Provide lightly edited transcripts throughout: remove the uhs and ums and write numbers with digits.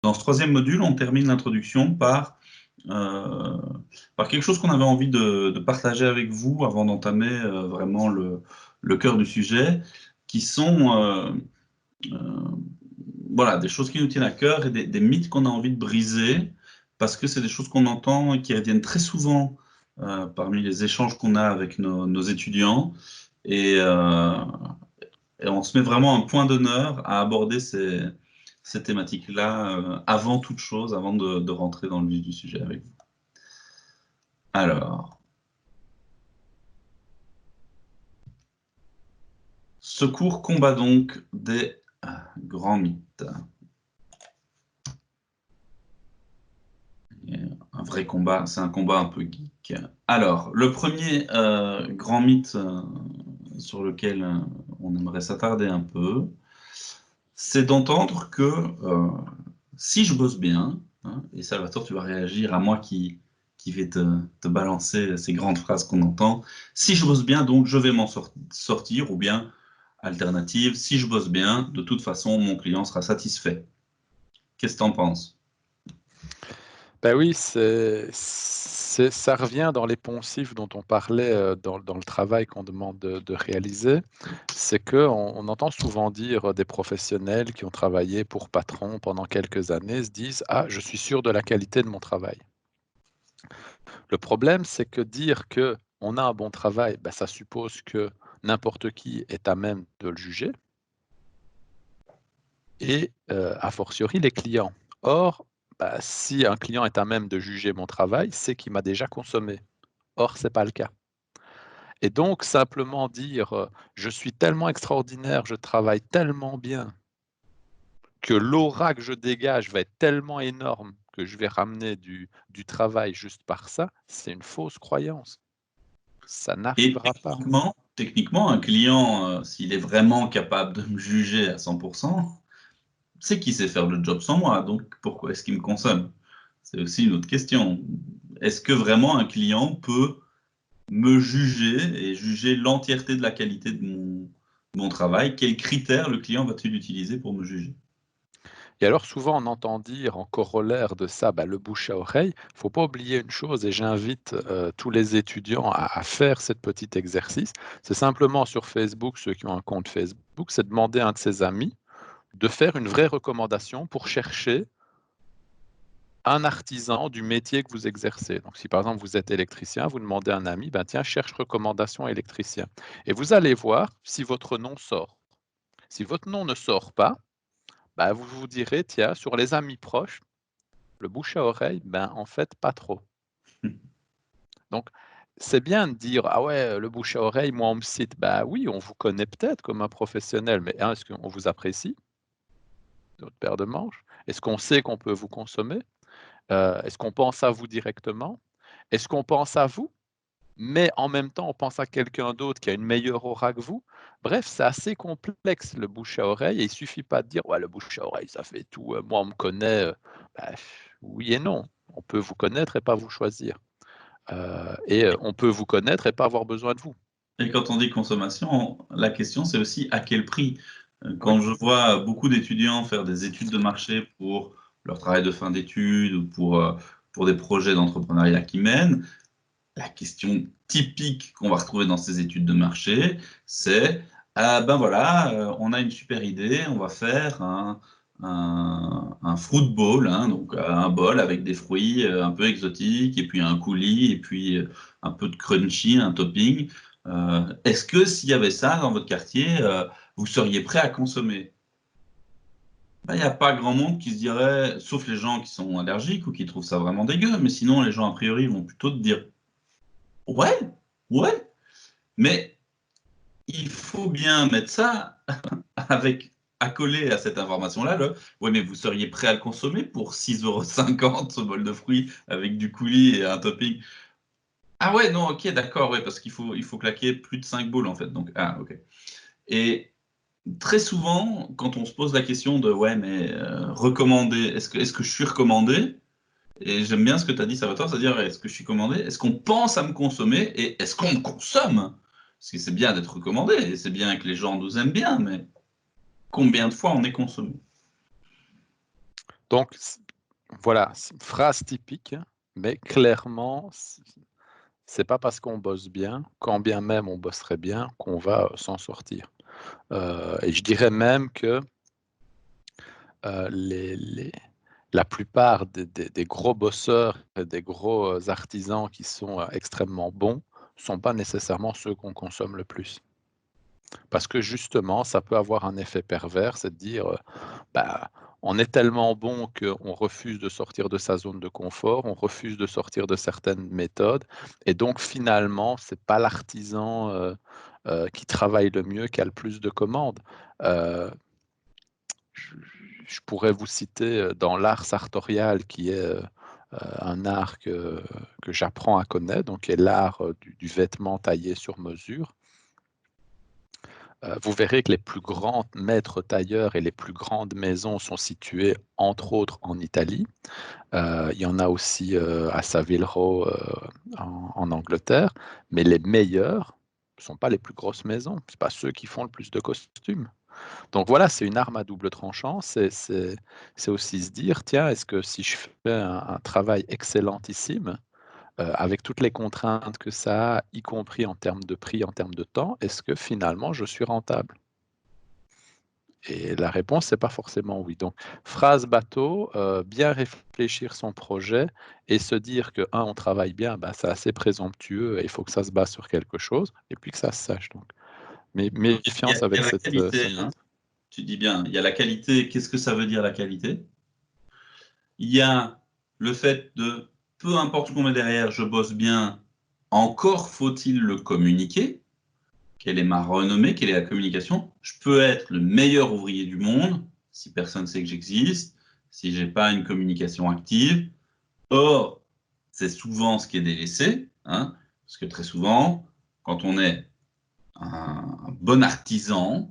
Dans ce troisième module, on termine l'introduction euh, par quelque chose qu'on avait envie de partager avec vous avant d'entamer vraiment le cœur du sujet, qui sont voilà, des choses qui nous tiennent à cœur et des mythes qu'on a envie de briser, parce que c'est des choses qu'on entend et qui reviennent très souvent parmi les échanges qu'on a avec nos étudiants. Et, euh, et on se met vraiment un point d'honneur à aborder ces thématiques-là avant toute chose, avant de rentrer dans le vif du sujet avec vous. Alors, ce cours combat donc des grands mythes. Un vrai combat, c'est un combat un peu geek. Alors, le premier grand mythe sur lequel on aimerait s'attarder un peu, c'est d'entendre que si je bosse bien, hein, et Salvatore, tu vas réagir à moi qui vais te balancer ces grandes phrases qu'on entend, si je bosse bien, donc je vais m'en sortir, ou bien, alternative, si je bosse bien, de toute façon, mon client sera satisfait. Qu'est-ce que tu en penses? Ben oui, ça revient dans les poncifs dont on parlait dans le travail qu'on demande de réaliser. C'est qu'on entend souvent dire des professionnels qui ont travaillé pour patron pendant quelques années se disent: «Ah, je suis sûr de la qualité de mon travail». Le problème, c'est que dire que on a un bon travail, ben, ça suppose que n'importe qui est à même de le juger et a fortiori les clients. Or, bah, si un client est à même de juger mon travail, c'est qu'il m'a déjà consommé. Or, c'est pas le cas. Et donc simplement dire, «Je suis tellement extraordinaire, je travaille tellement bien, que l'aura que je dégage va être tellement énorme que je vais ramener du travail juste par ça», c'est une fausse croyance. Ça Et n'arrivera pas. techniquement, un client, s'il est vraiment capable de me juger à 100%, c'est qu'il sait faire le job sans moi. Donc, pourquoi est-ce qu'il me consomme? C'est aussi une autre question. Est-ce que vraiment un client peut me juger et juger l'entièreté de la qualité de mon travail? Quels critères le client va-t-il utiliser pour me juger? Et alors souvent on entend dire en corollaire de ça, bah, le bouche à oreille. Il ne faut pas oublier une chose et j'invite, tous les étudiants à faire ce petit exercice. C'est simplement sur Facebook, ceux qui ont un compte Facebook, c'est demander à un de ses amis de faire une vraie recommandation pour chercher un artisan du métier que vous exercez. Donc si par exemple vous êtes électricien, vous demandez à un ami: «Ben tiens, cherche recommandation électricien» et vous allez voir si votre nom sort. Si votre nom ne sort pas, bah, vous vous direz: «Tiens, sur les amis proches, le bouche à oreille, ben, en fait, pas trop». Donc, c'est bien de dire: «Ah ouais, le bouche à oreille, moi, on me cite». Bah oui, on vous connaît peut-être comme un professionnel, mais est-ce qu'on vous apprécie, votre paire de manches? Est-ce qu'on sait qu'on peut vous consommer? Est-ce qu'on pense à vous directement? Est-ce qu'on pense à vous, mais en même temps, on pense à quelqu'un d'autre qui a une meilleure aura que vous? Bref, c'est assez complexe le bouche à oreille et il suffit pas de dire: «Ouais, le bouche à oreille, ça fait tout, moi, on me connaît», bah, oui et non. On peut vous connaître et pas vous choisir. On peut vous connaître et pas avoir besoin de vous. Et quand on dit consommation, la question c'est aussi à quel prix? Oui. Quand je vois beaucoup d'étudiants faire des études de marché pour leur travail de fin d'études ou pour des projets d'entrepreneuriat qu'ils mènent, la question typique qu'on va retrouver dans ces études de marché, c'est ah ben voilà, on a une super idée, on va faire un fruit bowl, hein, donc un bol avec des fruits un peu exotiques, et puis un coulis, et puis un peu de crunchy, un topping. Est-ce que s'il y avait ça dans votre quartier, vous seriez prêt à consommer? Ben, il n'y a pas grand monde qui se dirait, sauf les gens qui sont allergiques ou qui trouvent ça vraiment dégueu, mais sinon les gens a priori vont plutôt te dire ouais, ouais, mais il faut bien mettre ça avec accolé à cette information-là, le ouais, mais vous seriez prêt à le consommer pour 6,50 € ce bol de fruits avec du coulis et un topping? Ah ouais, non, ok, d'accord, ouais, parce qu'il faut claquer plus de 5 boules en fait. Donc, ah, ok. Et très souvent, quand on se pose la question de ouais, mais recommander, est-ce que je suis recommandé? Et j'aime bien ce que tu as dit, Salvatore, c'est-à-dire est-ce que je suis commandé? Est-ce qu'on pense à me consommer? Et est-ce qu'on me consomme? Parce que c'est bien d'être recommandé, et c'est bien que les gens nous aiment bien, mais combien de fois on est consommé? Donc, voilà, c'est une phrase typique, mais clairement, c'est pas parce qu'on bosse bien, quand bien même on bosserait bien, qu'on va s'en sortir. Et je dirais même que la plupart des gros bosseurs et des gros artisans qui sont extrêmement bons ne sont pas nécessairement ceux qu'on consomme le plus. Parce que justement, ça peut avoir un effet pervers, c'est de dire, bah, on est tellement bon qu'on refuse de sortir de sa zone de confort, on refuse de sortir de certaines méthodes, et donc finalement, c'est pas l'artisan qui travaille le mieux qui a le plus de commandes. Euh, je, je pourrais vous citer dans l'art sartorial, qui est un art que j'apprends à connaître, donc qui est l'art du vêtement taillé sur mesure. Vous verrez que les plus grands maîtres tailleurs et les plus grandes maisons sont situées, entre autres, en Italie. Il y en a aussi à Savile Row en Angleterre, mais les meilleurs ne sont pas les plus grosses maisons, ce pas ceux qui font le plus de costumes. Donc voilà, c'est une arme à double tranchant. C'est aussi se dire, tiens, est-ce que si je fais un travail excellentissime, avec toutes les contraintes que ça a, y compris en termes de prix, en termes de temps, est-ce que finalement je suis rentable? Et la réponse, c'est pas forcément oui. Donc, phrase bateau, bien réfléchir son projet et se dire que, on travaille bien, bah, c'est assez présomptueux et il faut que ça se base sur quelque chose et puis que ça se sache. Donc, mais méfiance Il y avec a la qualité, ce hein. mythe. Tu dis bien, il y a la qualité. Qu'est-ce que ça veut dire la qualité? Il y a le fait de, peu importe ce qu'on met derrière, je bosse bien, encore faut-il le communiquer. Quelle est ma renommée? Quelle est la communication? Je peux être le meilleur ouvrier du monde si personne ne sait que j'existe, si je n'ai pas une communication active. Or, c'est souvent ce qui est délaissé, hein, parce que très souvent, quand on est un bon artisan,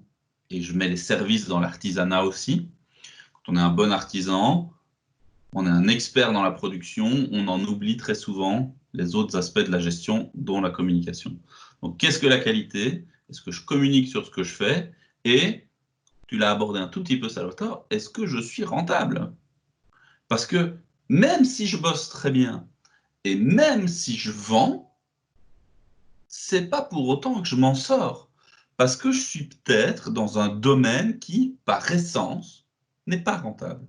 et je mets les services dans l'artisanat aussi, quand on est un bon artisan, on est un expert dans la production, on en oublie très souvent les autres aspects de la gestion, dont la communication. Donc, qu'est-ce que la qualité? Est-ce que je communique sur ce que je fais? Et, tu l'as abordé un tout petit peu, Salvatore, est-ce que je suis rentable? Parce que même si je bosse très bien, et même si je vends, c'est pas pour autant que je m'en sors. Parce que je suis peut-être dans un domaine qui, par essence, n'est pas rentable.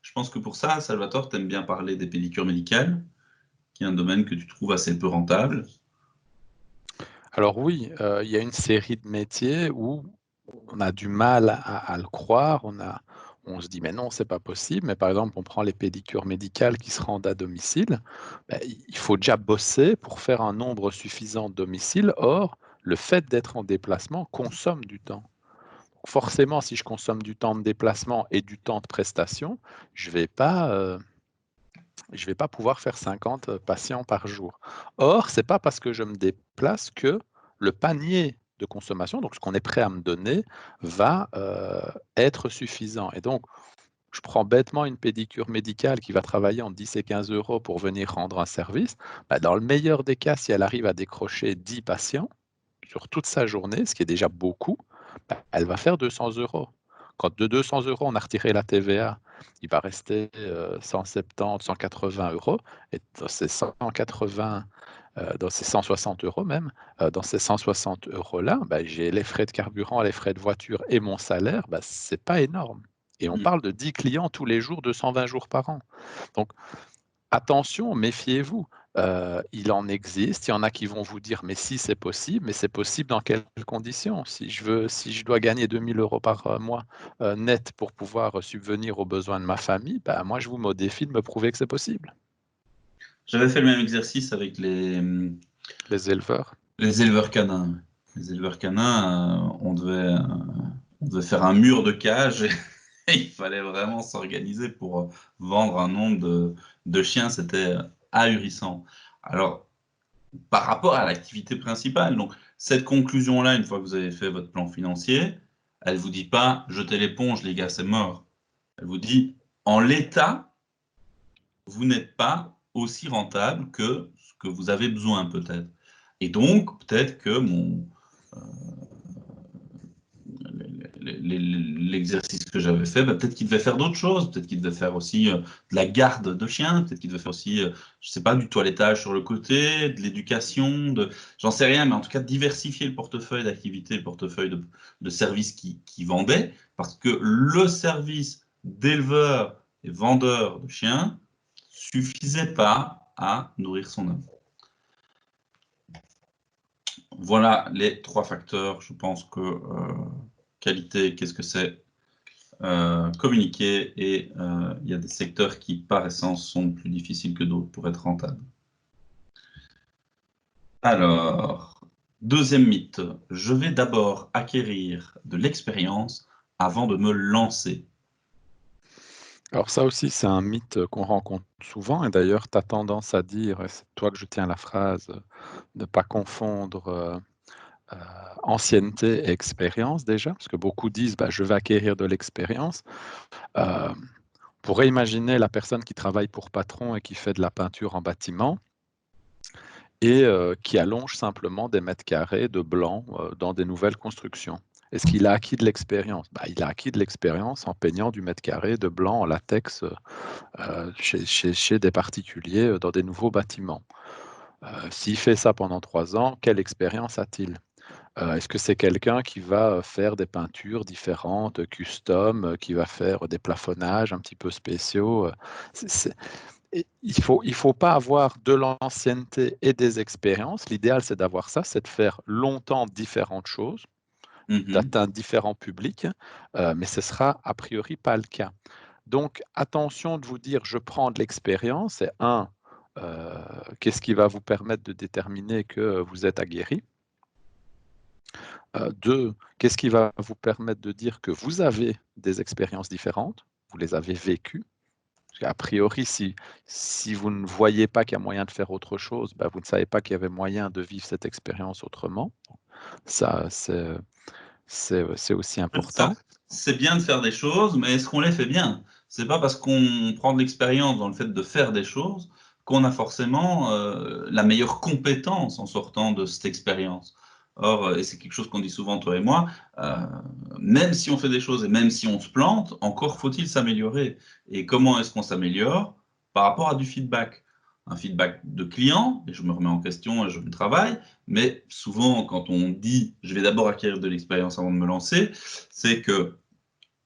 Je pense que pour ça, Salvatore, tu aimes bien parler des pédicures médicales, qui est un domaine que tu trouves assez peu rentable. Alors oui, il y a une série de métiers où on a du mal à le croire, on se dit: «Mais non, c'est pas possible». Mais par exemple, on prend les pédicures médicales qui se rendent à domicile, bah, il faut déjà bosser pour faire un nombre suffisant de domiciles. Or, le fait d'être en déplacement consomme du temps. Forcément, si je consomme du temps de déplacement et du temps de prestation, je vais pas, je vais pas pouvoir faire 50 patients par jour. Or, c'est pas parce que je me déplace que le panier de consommation, donc ce qu'on est prêt à me donner, va être suffisant. Et donc, je prends bêtement une pédicure médicale qui va travailler en 10 et 15 euros pour venir rendre un service. Bah, dans le meilleur des cas, si elle arrive à décrocher 10 patients sur toute sa journée, ce qui est déjà beaucoup, bah, elle va faire 200 euros. Quand de 200 euros, on a retiré la TVA, il va rester 170, 180 euros. Et dans ces 180, dans ces 160 euros même, dans ces 160 euros-là, bah, j'ai les frais de carburant, les frais de voiture et mon salaire, bah, c'est pas énorme. Et on parle de 10 clients tous les jours, 220 jours par an. Donc, attention, méfiez-vous. Il en existe, il y en a qui vont vous dire: «Mais si, c'est possible», mais c'est possible dans quelles conditions? Si je dois gagner 2 000 € par mois, net pour pouvoir subvenir aux besoins de ma famille, bah, moi je vous mets au défi de me prouver que c'est possible. J'avais fait le même exercice avec Les éleveurs. les éleveurs canins. Les éleveurs canins, on devait faire un mur de cage et il fallait vraiment s'organiser pour vendre un nombre de chiens, c'était ahurissant. Alors, par rapport à l'activité principale, donc cette conclusion-là, une fois que vous avez fait votre plan financier, elle ne vous dit pas jetez l'éponge, les gars, c'est mort. Elle vous dit en l'état, vous n'êtes pas aussi rentable que ce que vous avez besoin peut-être. Et donc, peut-être que l'exercice que j'avais fait, peut-être qu'il devait faire d'autres choses, peut-être qu'il devait faire aussi de la garde de chiens, peut-être qu'il devait faire aussi, je sais pas, du toilettage sur le côté, de l'éducation, j'en sais rien, mais en tout cas diversifier le portefeuille d'activités, le portefeuille de services qui vendait, parce que le service d'éleveur et vendeur de chiens suffisait pas à nourrir son œuvre. Voilà les 3 facteurs. Je pense que qualité, qu'est-ce que c'est, communiquer, et il y a des secteurs qui, par essence, sont plus difficiles que d'autres pour être rentables. Alors, deuxième mythe, je vais d'abord acquérir de l'expérience avant de me lancer. Alors ça aussi, c'est un mythe qu'on rencontre souvent, et d'ailleurs, tu as tendance à dire, et c'est toi que je tiens la phrase, ne pas confondre ancienneté et expérience déjà, parce que beaucoup disent bah, je vais acquérir de l'expérience. On pourrait imaginer la personne qui travaille pour patron et qui fait de la peinture en bâtiment et qui allonge simplement des mètres carrés de blanc dans des nouvelles constructions. Est-ce qu'il a acquis de l'expérience? Bah, il a acquis de l'expérience en peignant du mètre carré de blanc en latex chez des particuliers dans des nouveaux bâtiments. S'il fait ça pendant 3 ans, quelle expérience a-t-il? Est-ce que c'est quelqu'un qui va faire des peintures différentes, custom, qui va faire des plafonnages un petit peu spéciaux? Il faut pas avoir de l'ancienneté et des expériences. L'idéal, c'est d'avoir ça, c'est de faire longtemps différentes choses, d'atteindre différents publics, mais ce sera a priori pas le cas. Donc, attention de vous dire, je prends de l'expérience. C'est qu'est-ce qui va vous permettre de déterminer que vous êtes aguerri? 2, qu'est-ce qui va vous permettre de dire que vous avez des expériences différentes? Vous les avez vécues? Parce qu'a priori, si vous ne voyez pas qu'il y a moyen de faire autre chose, bah, vous ne savez pas qu'il y avait moyen de vivre cette expérience autrement. Ça, c'est aussi important. C'est bien de faire des choses, mais est-ce qu'on les fait bien? C'est pas parce qu'on prend de l'expérience dans le fait de faire des choses qu'on a forcément la meilleure compétence en sortant de cette expérience. Or, et c'est quelque chose qu'on dit souvent, toi et moi, même si on fait des choses et même si on se plante, encore faut-il s'améliorer. Et comment est-ce qu'on s'améliore? Par rapport à du feedback. Un feedback de client, et je me remets en question et je me travaille, mais souvent, quand on dit « je vais d'abord acquérir de l'expérience avant de me lancer », c'est que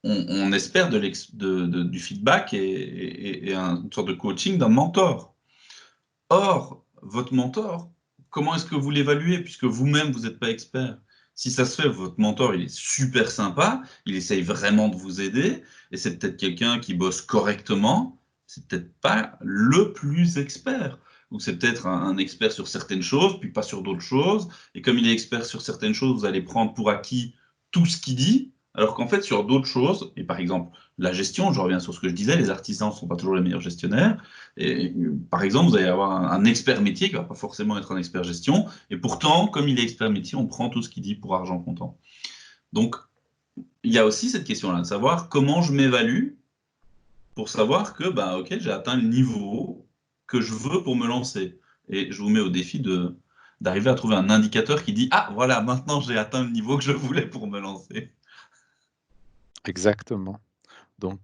on espère du feedback et une sorte de coaching d'un mentor. Or, votre mentor, comment est-ce que vous l'évaluez puisque vous-même, vous n'êtes pas expert? Si ça se fait, votre mentor, il est super sympa, il essaye vraiment de vous aider, et c'est peut-être quelqu'un qui bosse correctement, c'est peut-être pas le plus expert. Ou c'est peut-être un expert sur certaines choses, puis pas sur d'autres choses, et comme il est expert sur certaines choses, vous allez prendre pour acquis tout ce qu'il dit, alors qu'en fait, sur d'autres choses, et par exemple, la gestion, je reviens sur ce que je disais, les artisans ne sont pas toujours les meilleurs gestionnaires, et par exemple, vous allez avoir un expert métier qui ne va pas forcément être un expert gestion, et pourtant, comme il est expert métier, on prend tout ce qu'il dit pour argent comptant. Donc, il y a aussi cette question-là, de savoir comment je m'évalue pour savoir que, bah, ok, j'ai atteint le niveau que je veux pour me lancer. Et je vous mets au défi d'arriver à trouver un indicateur qui dit « Ah, voilà, maintenant j'ai atteint le niveau que je voulais pour me lancer. » Exactement. Donc,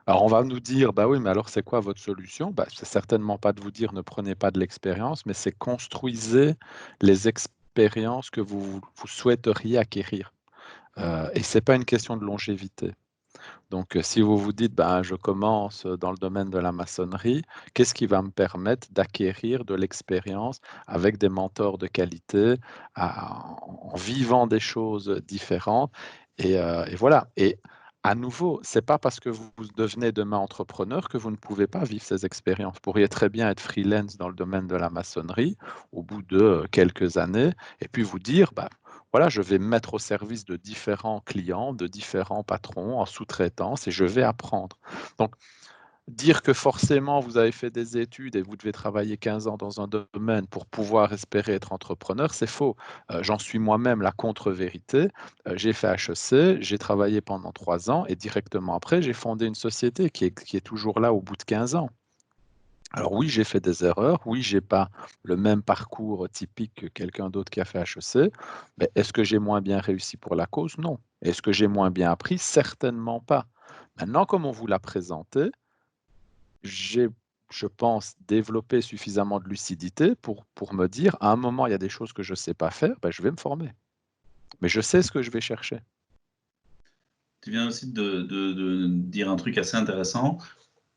alors on va nous dire, bah oui, mais alors c'est quoi votre solution? Bah, c'est certainement pas de vous dire ne prenez pas de l'expérience, mais c'est construisez les expériences que vous souhaiteriez acquérir. Et c'est pas une question de longévité. Donc, si vous vous dites, ben, je commence dans le domaine de la maçonnerie, qu'est-ce qui va me permettre d'acquérir de l'expérience avec des mentors de qualité, en vivant des choses différentes? Et voilà. Et à nouveau, c'est pas parce que vous devenez demain entrepreneur que vous ne pouvez pas vivre ces expériences. Vous pourriez très bien être freelance dans le domaine de la maçonnerie au bout de quelques années et puis vous dire, bah, voilà, je vais me mettre au service de différents clients, de différents patrons en sous-traitance et je vais apprendre. Donc, dire que forcément vous avez fait des études et vous devez travailler 15 ans dans un domaine pour pouvoir espérer être entrepreneur, c'est faux. J'en suis moi-même la contre-vérité. J'ai fait HEC, j'ai travaillé pendant 3 ans et directement après, j'ai fondé une société qui est toujours là au bout de 15 ans. Alors oui, j'ai fait des erreurs. Oui, j'ai pas le même parcours typique que quelqu'un d'autre qui a fait HEC. Mais est-ce que j'ai moins bien réussi pour la cause? Non. Est-ce que j'ai moins bien appris? Certainement pas. Maintenant, comme on vous l'a présenté, j'ai, je pense, développé suffisamment de lucidité pour me dire, à un moment, il y a des choses que je ne sais pas faire, ben, je vais me former. Mais je sais ce que je vais chercher. Tu viens aussi de dire un truc assez intéressant.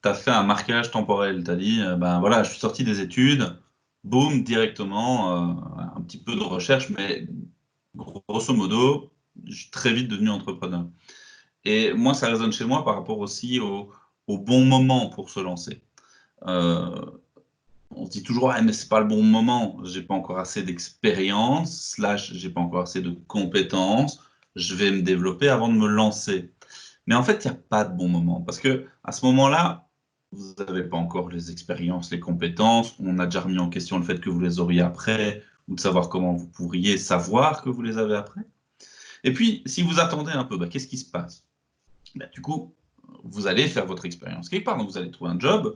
Tu as fait un marquage temporel. Tu as dit, ben voilà, je suis sorti des études, boum, directement, un petit peu de recherche, mais grosso modo, je suis très vite devenu entrepreneur. Et moi, ça résonne chez moi par rapport aussi au bon moment pour se lancer. Euh, on se dit toujours, ah, mais c'est pas le bon moment, j'ai pas encore assez d'expérience, slash, j'ai pas encore assez de compétences, je vais me développer avant de me lancer. Mais en fait, il n'y a pas de bon moment parce que à ce moment-là, vous n'avez pas encore les expériences, les compétences. On a déjà remis en question le fait que vous les auriez après ou de savoir comment vous pourriez savoir que vous les avez après. Et puis, si vous attendez un peu, bah, qu'est-ce qui se passe? Bah, du coup, vous allez faire votre expérience quelque part, donc vous allez trouver un job.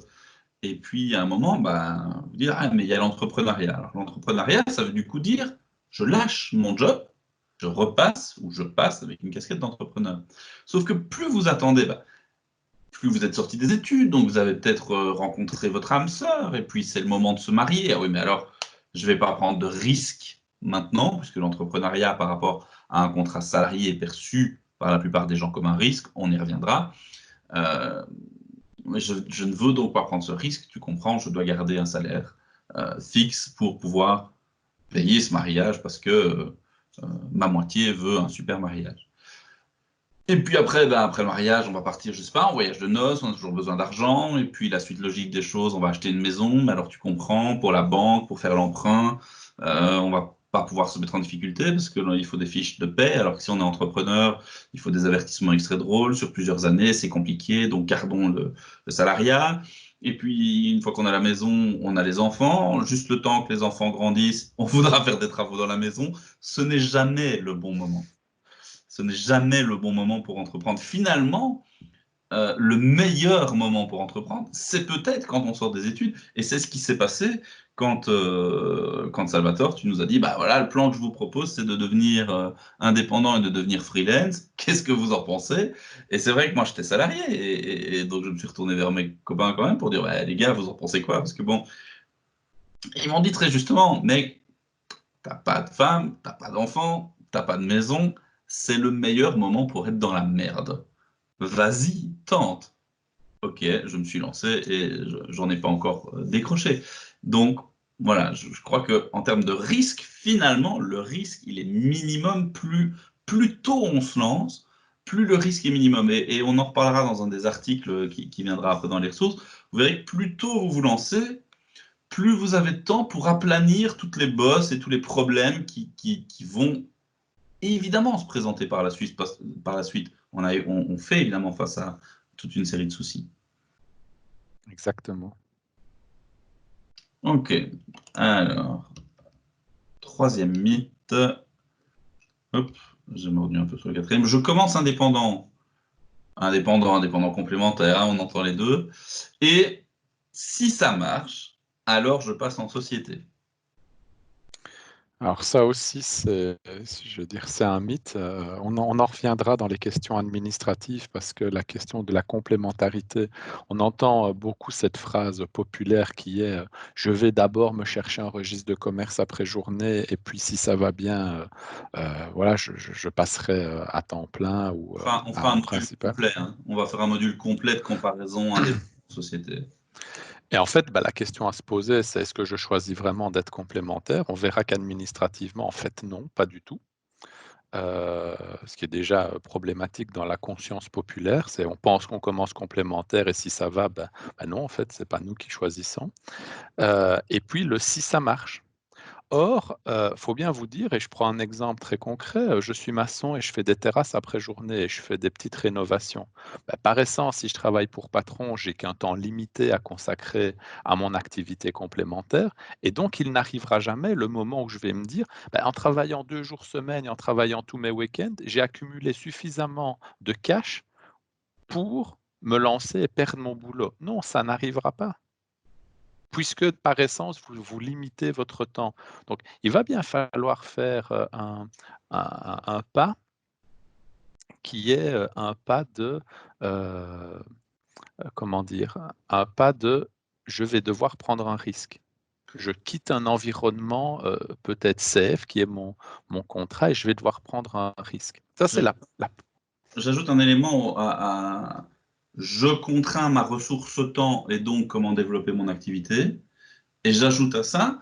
Et puis, à un moment, bah, vous dire, ah, mais il y a l'entrepreneuriat. Alors, l'entrepreneuriat, ça veut du coup dire, je lâche mon job, je repasse ou je passe avec une casquette d'entrepreneur. Sauf que plus vous attendez, bah, plus vous êtes sorti des études, donc vous avez peut-être rencontré votre âme sœur, et puis c'est le moment de se marier. Ah oui, mais alors, je ne vais pas prendre de risques maintenant, puisque l'entrepreneuriat par rapport à un contrat salarié est perçu par la plupart des gens comme un risque, on y reviendra. Euh, mais je ne veux donc pas prendre ce risque, tu comprends, je dois garder un salaire fixe pour pouvoir payer ce mariage parce que ma moitié veut un super mariage. Et puis après, ben, après le mariage, on va partir, je sais pas, en voyage de noces, on a toujours besoin d'argent. Et puis la suite logique des choses, on va acheter une maison. Mais alors tu comprends, pour la banque, pour faire l'emprunt, on va pas pouvoir se mettre en difficulté parce que il faut des fiches de paie. Alors que si on est entrepreneur, il faut des avertissements extra drôles sur plusieurs années, c'est compliqué. Donc gardons le salariat. Et puis une fois qu'on a la maison, on a les enfants. Juste le temps que les enfants grandissent, on voudra faire des travaux dans la maison. Ce n'est jamais le bon moment. Ce n'est jamais le bon moment pour entreprendre. Finalement, le meilleur moment pour entreprendre, c'est peut-être quand on sort des études. Et c'est ce qui s'est passé quand Salvatore, tu nous as dit, bah voilà, le plan que je vous propose, c'est de devenir indépendant et de devenir freelance. Qu'est-ce que vous en pensez? Et c'est vrai que moi, j'étais salarié. Et donc, je me suis retourné vers mes copains quand même pour dire, bah, les gars, vous en pensez quoi? Parce que bon, ils m'ont dit très justement, mec, t'as pas de femme, t'as pas d'enfant, t'as pas de maison, c'est le meilleur moment pour être dans la merde. Vas-y, tente. Ok, je me suis lancé et j'en ai pas encore décroché. Donc voilà, je crois que en termes de risque, finalement, le risque, il est minimum. Plus tôt on se lance, plus le risque est minimum. Et on en reparlera dans un des articles qui viendra après dans les ressources. Vous verrez que plus tôt vous vous lancez, plus vous avez de temps pour aplanir toutes les bosses et tous les problèmes qui vont évidemment se présenter par la suite. Par la suite. On fait évidemment face à toute une série de soucis. Exactement. Ok, alors, troisième mythe. Hop, j'ai mordu un peu sur le quatrième. Je commence indépendant. Indépendant complémentaire, hein, on entend les deux. Et si ça marche, alors je passe en société. Alors ça aussi, je veux dire, c'est un mythe. On en reviendra dans les questions administratives parce que la question de la complémentarité, on entend beaucoup cette phrase populaire qui est je vais d'abord me chercher un registre de commerce après journée et puis si ça va bien, voilà, je passerai à temps plein ou On fera à un un module principal. complet, hein. On va faire un module complet de comparaison indépendant-société. Et en fait, bah, la question à se poser, c'est est-ce que je choisis vraiment d'être complémentaire? On verra qu'administrativement, en fait, non, pas du tout. Ce qui est déjà problématique dans la conscience populaire, c'est on pense qu'on commence complémentaire et si ça va, ben non, en fait, c'est pas nous qui choisissons. Et puis le si ça marche. Or, faut bien vous dire, et je prends un exemple très concret, je suis maçon et je fais des terrasses après journée et je fais des petites rénovations. Bah, par essence, si je travaille pour patron, j'ai qu'un temps limité à consacrer à mon activité complémentaire et donc il n'arrivera jamais le moment où je vais me dire: «Bah, en travaillant 2 jours semaine et en travaillant tous mes week-ends, j'ai accumulé suffisamment de cash pour me lancer et perdre mon boulot». Non, ça n'arrivera pas. puisque par essence, vous limitez votre temps. Donc, il va bien falloir faire un pas qui est un pas de, comment dire, un pas de je vais devoir prendre un risque. Je quitte un environnement peut-être safe, qui est mon contrat, et je vais devoir prendre un risque. Ça, c'est J'ajoute un élément je contrains ma ressource temps et donc comment développer mon activité. Et j'ajoute à ça,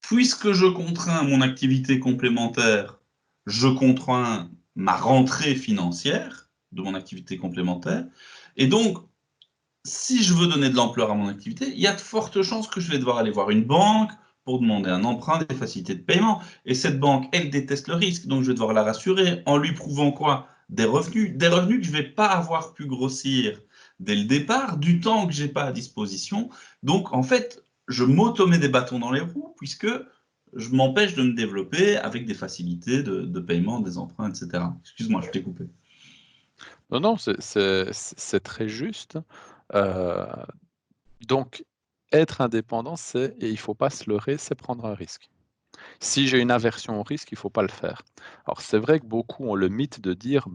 puisque je contrains mon activité complémentaire, je contrains ma rentrée financière de mon activité complémentaire. Et donc, si je veux donner de l'ampleur à mon activité, il y a de fortes chances que je vais devoir aller voir une banque pour demander un emprunt, des facilités de paiement. Et cette banque, elle déteste le risque, donc je vais devoir la rassurer en lui prouvant quoi? Des revenus que je ne vais pas avoir pu grossir dès le départ, du temps que je n'ai pas à disposition. Donc, en fait, je m'auto-mets des bâtons dans les roues puisque je m'empêche de me développer avec des facilités de paiement, des emprunts, etc. Excuse-moi, je t'ai coupé. Non, non, c'est très juste. Euh, donc, être indépendant, et il ne faut pas se leurrer, c'est prendre un risque. Si j'ai une aversion au risque, il ne faut pas le faire. Alors, c'est vrai que beaucoup ont le mythe de dire,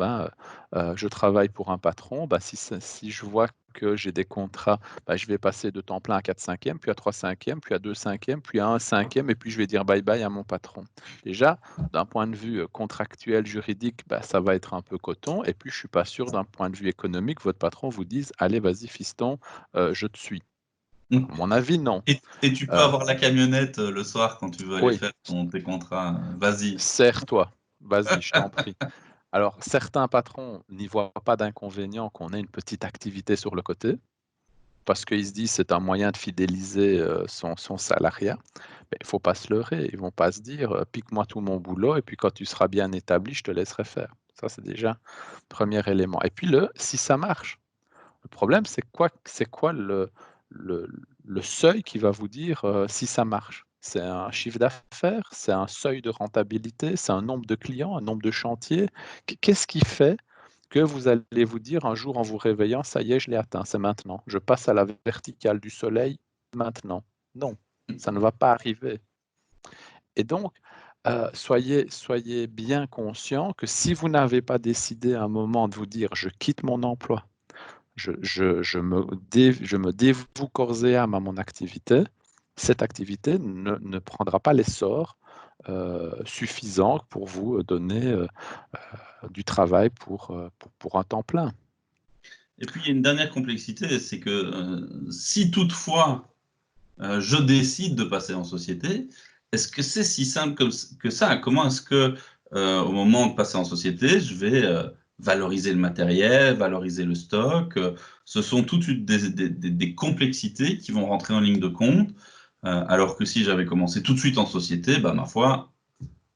je travaille pour un patron, si je vois que j'ai des contrats, je vais passer de temps plein à 4/5, puis à 3/5, puis à 2/5, puis à 1/5, et puis je vais dire bye bye à mon patron. Déjà, d'un point de vue contractuel, juridique, ça va être un peu coton, et puis je ne suis pas sûr d'un point de vue économique, votre patron vous dise, allez, vas-y fiston, je te suis. À mon avis, non. Et tu peux Euh, avoir la camionnette le soir quand tu veux aller oui, faire tes contrats. Vas-y. serre-toi, vas-y, je t'en prie. Alors, certains patrons n'y voient pas d'inconvénient qu'on ait une petite activité sur le côté, parce qu'ils se disent c'est un moyen de fidéliser son salariat. Mais il ne faut pas se leurrer. Ils ne vont pas se dire pique-moi tout mon boulot et puis quand tu seras bien établi, je te laisserai faire. Ça, c'est déjà le premier élément. Et puis, si ça marche, le problème, c'est quoi le, le seuil qui va vous dire si ça marche? C'est un chiffre d'affaires, c'est un seuil de rentabilité, c'est un nombre de clients, un nombre de chantiers. Qu'est-ce qui fait que vous allez vous dire un jour en vous réveillant, ça y est, je l'ai atteint, c'est maintenant. Je passe à la verticale du soleil maintenant. Non, ça ne va pas arriver. Et donc, soyez bien conscient que si vous n'avez pas décidé à un moment de vous dire, je quitte mon emploi, je me dévoue corps et âme à mon activité, cette activité ne prendra pas l'essor suffisant pour vous donner du travail pour un temps plein. Et puis, il y a une dernière complexité, c'est que si toutefois je décide de passer en société, est-ce que c'est si simple que ça? Comment est-ce que, au moment de passer en société, je vais valoriser le matériel, valoriser le stock? Ce sont toutes des complexités qui vont rentrer en ligne de compte, alors que si j'avais commencé tout de suite en société, ma foi,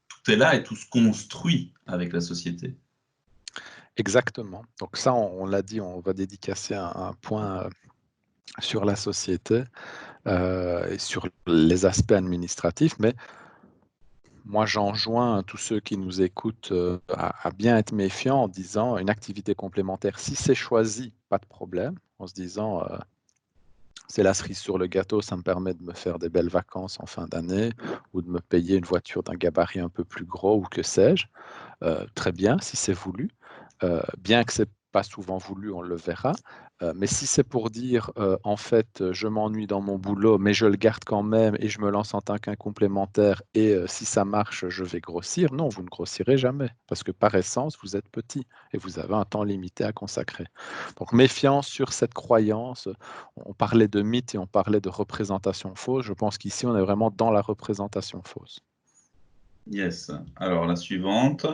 tout est là et tout se construit avec la société. Exactement. Donc ça, on l'a dit, on va dédicacer un point sur la société et sur les aspects administratifs, mais moi, j'enjoins tous ceux qui nous écoutent à bien être méfiants en disant une activité complémentaire, si c'est choisi, pas de problème, en se disant c'est la cerise sur le gâteau, ça me permet de me faire des belles vacances en fin d'année ou de me payer une voiture d'un gabarit un peu plus gros ou que sais-je. Très bien, si c'est voulu. Bien que ce n'est pas souvent voulu, on le verra. Mais si c'est pour dire, en fait, je m'ennuie dans mon boulot, mais je le garde quand même et je me lance en tant qu'un complémentaire et si ça marche, je vais grossir, non, vous ne grossirez jamais parce que par essence, vous êtes petit et vous avez un temps limité à consacrer. Donc méfiance sur cette croyance. On parlait de mythe et on parlait de représentation fausse. Je pense qu'ici, on est vraiment dans la représentation fausse. Yes. Alors, la suivante.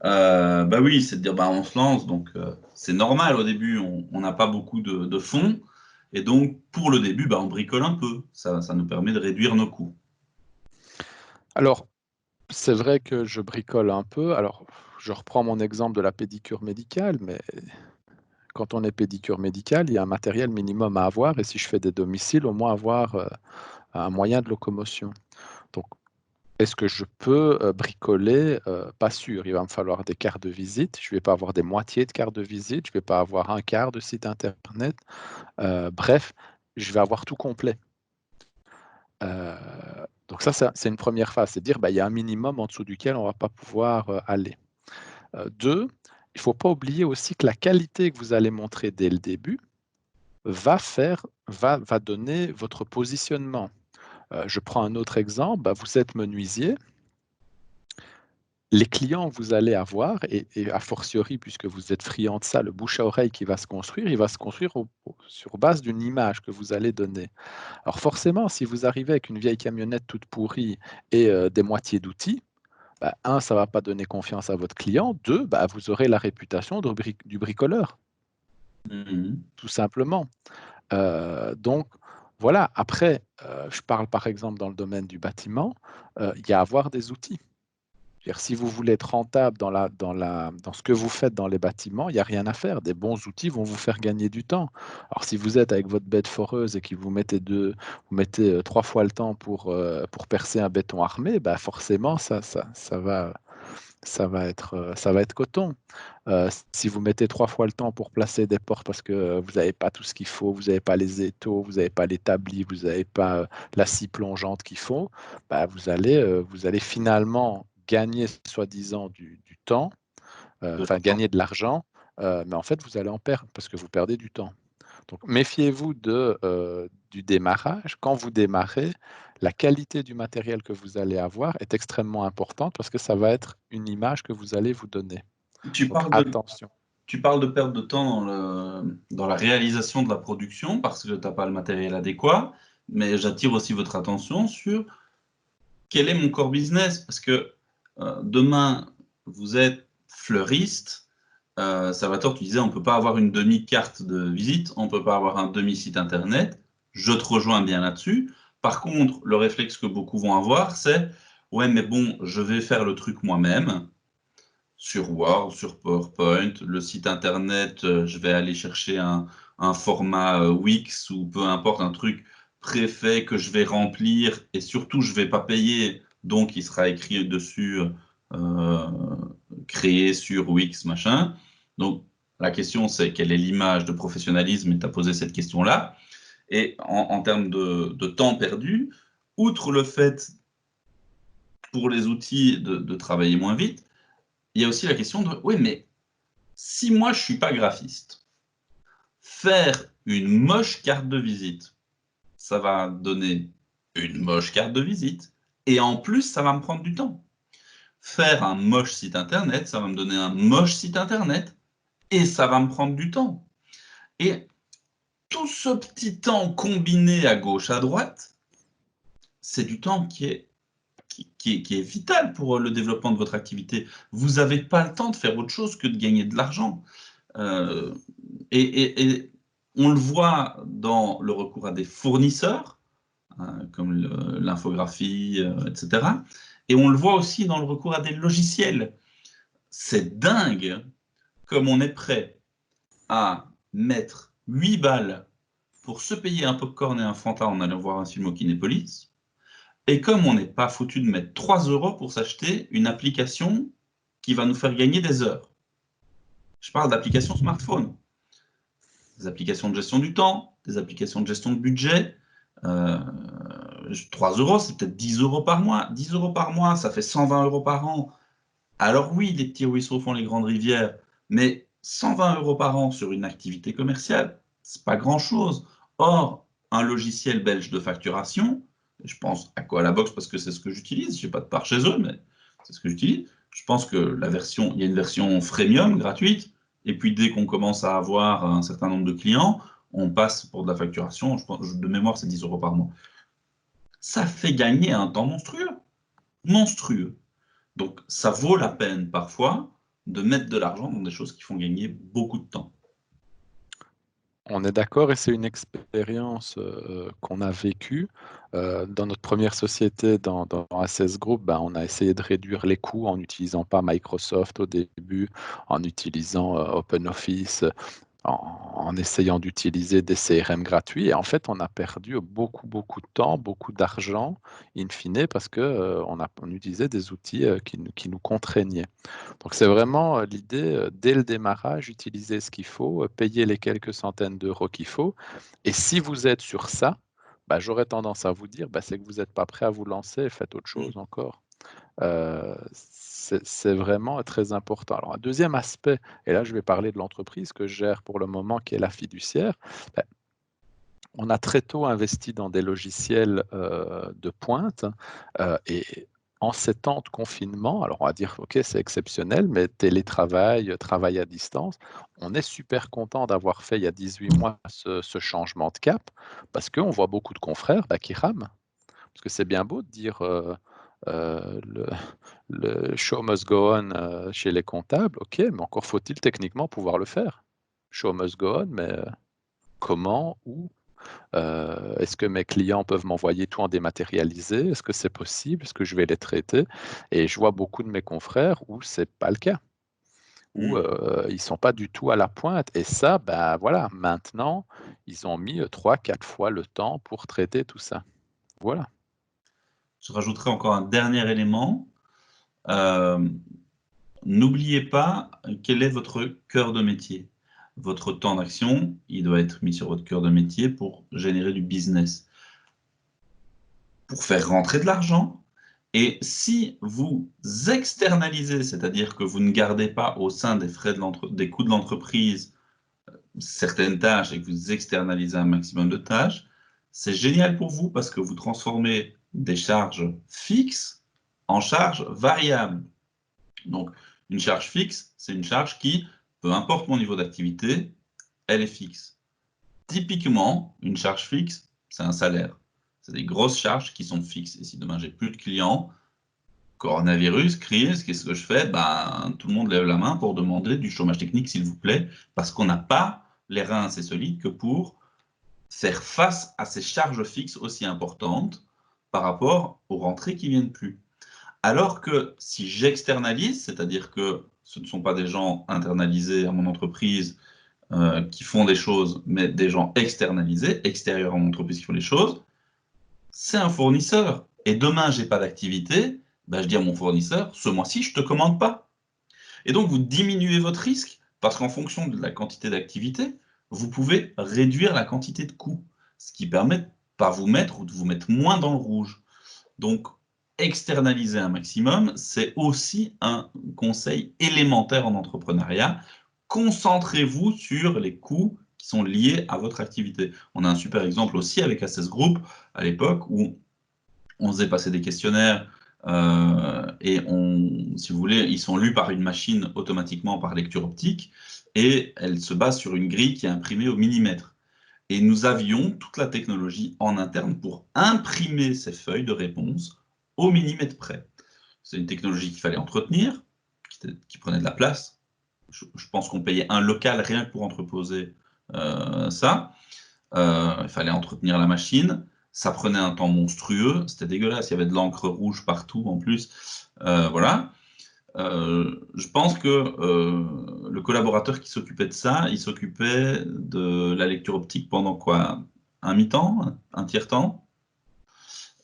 Oui, c'est de dire on se lance, donc c'est normal au début, on n'a pas beaucoup de fonds, et donc pour le début, on bricole un peu, ça nous permet de réduire nos coûts. Alors, c'est vrai que je bricole un peu. Alors, je reprends mon exemple de la pédicure médicale, mais quand on est pédicure médicale, il y a un matériel minimum à avoir, et si je fais des domiciles, au moins avoir un moyen de locomotion. Donc, est-ce que je peux bricoler? Pas sûr. Il va me falloir des cartes de visite. Je ne vais pas avoir des moitiés de cartes de visite. Je ne vais pas avoir un quart de site internet. Bref, je vais avoir tout complet. Donc ça, c'est une première phase, c'est dire il y a un minimum en dessous duquel on ne va pas pouvoir aller. Deux, il ne faut pas oublier aussi que la qualité que vous allez montrer dès le début va donner votre positionnement. Je prends un autre exemple, vous êtes menuisier. Les clients que vous allez avoir, et a fortiori, puisque vous êtes friand de ça, le bouche à oreille qui va se construire, il va se construire sur base d'une image que vous allez donner. Alors forcément, si vous arrivez avec une vieille camionnette toute pourrie et des moitiés d'outils, un, ça ne va pas donner confiance à votre client. Deux, vous aurez la réputation du bricoleur, tout simplement. Donc, voilà. Après, je parle par exemple dans le domaine du bâtiment, il y a avoir des outils. Si vous voulez être rentable dans ce que vous faites dans les bâtiments, il n'y a rien à faire. Des bons outils vont vous faire gagner du temps. Alors, si vous êtes avec votre bête foreuse et que vous mettez 3 fois le temps pour percer un béton armé, forcément, ça va être coton. Si vous mettez 3 fois le temps pour placer des portes parce que vous n'avez pas tout ce qu'il faut, vous n'avez pas les étaux, vous n'avez pas l'établi, vous n'avez pas la scie plongeante qu'il faut, vous allez finalement gagner soi-disant du temps, gagner de l'argent, mais en fait, vous allez en perdre parce que vous perdez du temps. Donc, méfiez-vous du démarrage. Quand vous démarrez, la qualité du matériel que vous allez avoir est extrêmement importante parce que ça va être une image que vous allez vous donner. Donc, attention. Tu parles de perte de temps dans la réalisation de la production parce que tu n'as pas le matériel adéquat, mais j'attire aussi votre attention sur quel est mon core business, parce que demain, vous êtes fleuriste. Salvatore, tu disais, on ne peut pas avoir une demi-carte de visite, on ne peut pas avoir un demi-site internet. Je te rejoins bien là-dessus. Par contre, le réflexe que beaucoup vont avoir, c'est « Ouais, mais bon, je vais faire le truc moi-même. » Sur Word, sur PowerPoint, le site internet, je vais aller chercher un format Wix ou peu importe, un truc préfet que je vais remplir et surtout je ne vais pas payer, donc il sera écrit dessus créé sur Wix, machin. Donc la question c'est quelle est l'image de professionnalisme, et tu as posé cette question-là. Et en termes de temps perdu, outre le fait pour les outils de travailler moins vite, il y a aussi la question de, oui, mais si moi, je ne suis pas graphiste, faire une moche carte de visite, ça va donner une moche carte de visite. Et en plus, ça va me prendre du temps. Faire un moche site internet, ça va me donner un moche site internet. Et ça va me prendre du temps. Et tout ce petit temps combiné à gauche, à droite, c'est du temps qui est vital pour le développement de votre activité. Vous n'avez pas le temps de faire autre chose que de gagner de l'argent. Et on le voit dans le recours à des fournisseurs, comme l'infographie, etc. Et on le voit aussi dans le recours à des logiciels. C'est dingue comme on est prêt à mettre 8 balles pour se payer un popcorn et un Fanta en allant voir un film au Kinépolis, et comme on n'est pas foutu de mettre 3 € pour s'acheter une application qui va nous faire gagner des heures. Je parle d'applications smartphone. Des applications de gestion du temps, des applications de gestion de budget. 3 €, c'est peut-être 10 € par mois. 10 € par mois, ça fait 120 € par an. Alors oui, les petits ruisseaux font les grandes rivières, mais 120 € par an sur une activité commerciale, c'est pas grand-chose. Or, un logiciel belge de facturation, je pense à Qualabox parce que c'est ce que j'utilise, je n'ai pas de part chez eux, mais c'est ce que j'utilise. Je pense que il y a une version freemium gratuite, et puis dès qu'on commence à avoir un certain nombre de clients, on passe pour de la facturation, je pense, de mémoire c'est 10 € par mois. Ça fait gagner un temps monstrueux, monstrueux. Donc ça vaut la peine parfois de mettre de l'argent dans des choses qui font gagner beaucoup de temps. On est d'accord, et c'est une expérience qu'on a vécue. Dans notre première société, dans Access Group, on a essayé de réduire les coûts en n'utilisant pas Microsoft au début, en utilisant OpenOffice, en essayant d'utiliser des CRM gratuits. Et en fait, on a perdu beaucoup, beaucoup de temps, beaucoup d'argent, in fine, parce qu'on on utilisait des outils qui nous contraignaient. Donc, c'est vraiment l'idée, dès le démarrage, utiliser ce qu'il faut, payer les quelques centaines d'euros qu'il faut. Et si vous êtes sur ça, bah, j'aurais tendance à vous dire, bah, c'est que vous n'êtes pas prêt à vous lancer, faites autre chose encore. C'est vraiment très important. Alors, un deuxième aspect, et là je vais parler de l'entreprise que je gère pour le moment, qui est la fiduciaire. Bah, on a très tôt investi dans des logiciels de pointe et en ces temps de confinement, alors on va dire, ok, c'est exceptionnel, mais télétravail, travail à distance, on est super content d'avoir fait il y a 18 mois ce changement de cap parce qu'on voit beaucoup de confrères qui rament. Parce que c'est bien beau de dire euh, le, le show must go on chez les comptables, ok, mais encore faut-il techniquement pouvoir le faire. Show must go on, mais comment, où? Est-ce que mes clients peuvent m'envoyer tout en dématérialisé? Est-ce que c'est possible? Est-ce que je vais les traiter? Et je vois beaucoup de mes confrères où c'est pas le cas, où Hmm. ils sont pas du tout à la pointe. Et ça, ben voilà, maintenant, ils ont mis 3, 4 fois le temps pour traiter tout ça. Voilà. Je rajouterai encore un dernier élément. Euh, N'oubliez pas quel est votre cœur de métier. Votre temps d'action, il doit être mis sur votre cœur de métier pour générer du business, pour faire rentrer de l'argent. Et si vous externalisez, c'est-à-dire que vous ne gardez pas au sein des frais des coûts de l'entreprise certaines tâches et que vous externalisez un maximum de tâches, c'est génial pour vous parce que vous transformez des charges fixes en charges variables. Donc, une charge fixe, c'est une charge qui, peu importe mon niveau d'activité, elle est fixe. Typiquement, une charge fixe, c'est un salaire. C'est des grosses charges qui sont fixes. Et si demain j'ai plus de clients, coronavirus, crise, qu'est-ce que je fais? Ben, tout le monde lève la main pour demander du chômage technique, s'il vous plaît, parce qu'on n'a pas les reins assez solides que pour faire face à ces charges fixes aussi importantes par rapport aux rentrées qui viennent plus. Alors que si j'externalise, c'est-à-dire que ce ne sont pas des gens internalisés à mon entreprise qui font des choses, mais des gens externalisés, extérieurs à mon entreprise qui font les choses, c'est un fournisseur. Et demain, j'ai pas d'activité, ben, je dis à mon fournisseur, ce mois-ci, je te commande pas. Et donc, vous diminuez votre risque, parce qu'en fonction de la quantité d'activité, vous pouvez réduire la quantité de coûts, ce qui permet de ne pas vous mettre ou de vous mettre moins dans le rouge. Donc, externaliser un maximum, c'est aussi un conseil élémentaire en entrepreneuriat. Concentrez-vous sur les coûts qui sont liés à votre activité. On a un super exemple aussi avec Access Group à l'époque où on faisait passer des questionnaires et si vous voulez, ils sont lus par une machine automatiquement par lecture optique et elle se base sur une grille qui est imprimée au millimètre. Et nous avions toute la technologie en interne pour imprimer ces feuilles de réponse au millimètre près. C'est une technologie qu'il fallait entretenir, qui prenait de la place. Je pense qu'on payait un local rien que pour entreposer ça. Il fallait entretenir la machine. Ça prenait un temps monstrueux. C'était dégueulasse. Il y avait de l'encre rouge partout en plus. Voilà. Je pense que le collaborateur qui s'occupait de ça, il s'occupait de la lecture optique pendant quoi? Un mi-temps, un tiers-temps.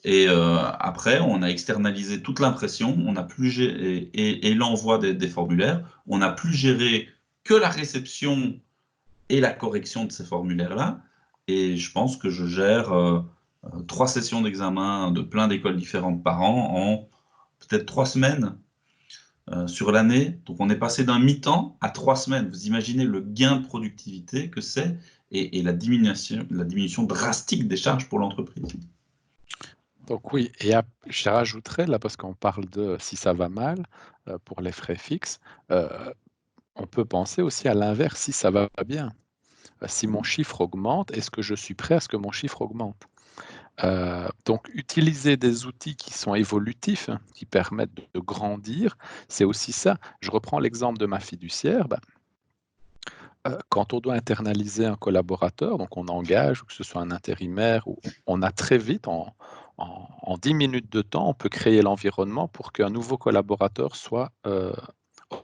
Et après, on a externalisé toute l'impression, on a plus et l'envoi des formulaires. On n'a plus géré que la réception et la correction de ces formulaires-là. Et je pense que je gère 3 sessions d'examen de plein d'écoles différentes par an en peut-être 3 semaines sur l'année. Donc on est passé d'un mi-temps à 3 semaines. Vous imaginez le gain de productivité que c'est et la diminution drastique des charges pour l'entreprise. Donc oui, et je rajouterais là, parce qu'on parle de si ça va mal pour les frais fixes, on peut penser aussi à l'inverse, si ça va bien. Si mon chiffre augmente, est-ce que je suis prêt à ce que mon chiffre augmente? Donc utiliser des outils qui sont évolutifs, hein, qui permettent de grandir, c'est aussi ça. Je reprends l'exemple de ma fiduciaire. Quand on doit internaliser un collaborateur, donc on engage, ou que ce soit un intérimaire, on a très vite, en 10 minutes de temps, on peut créer l'environnement pour qu'un nouveau collaborateur soit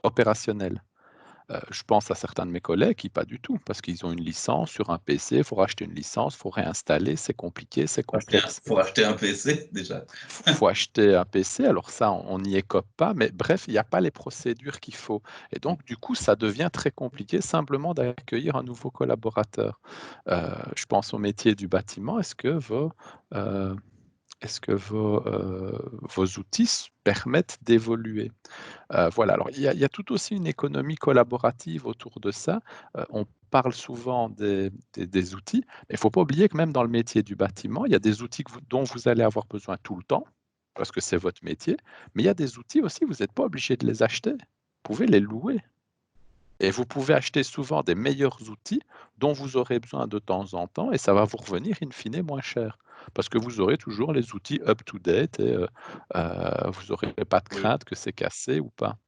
opérationnel. Je pense à certains de mes collègues qui pas du tout, parce qu'ils ont une licence sur un PC, il faut racheter une licence, il faut réinstaller, c'est compliqué, c'est complexe. Pour acheter un PC, déjà. Faut acheter un PC, alors ça, on n'y écope pas, mais bref, il n'y a pas les procédures qu'il faut. Et donc, du coup, ça devient très compliqué simplement d'accueillir un nouveau collaborateur. Je pense au métier du bâtiment. Euh, vos outils permettent d'évoluer? Voilà, alors il y a tout aussi une économie collaborative autour de ça. On parle souvent des outils, mais il ne faut pas oublier que même dans le métier du bâtiment, il y a des outils dont vous allez avoir besoin tout le temps, parce que c'est votre métier, mais il y a des outils aussi, vous n'êtes pas obligé de les acheter. Vous pouvez les louer. Et vous pouvez acheter souvent des meilleurs outils dont vous aurez besoin de temps en temps, et ça va vous revenir in fine moins cher. Parce que vous aurez toujours les outils up-to-date et vous n'aurez pas de Oui. crainte que c'est cassé ou pas.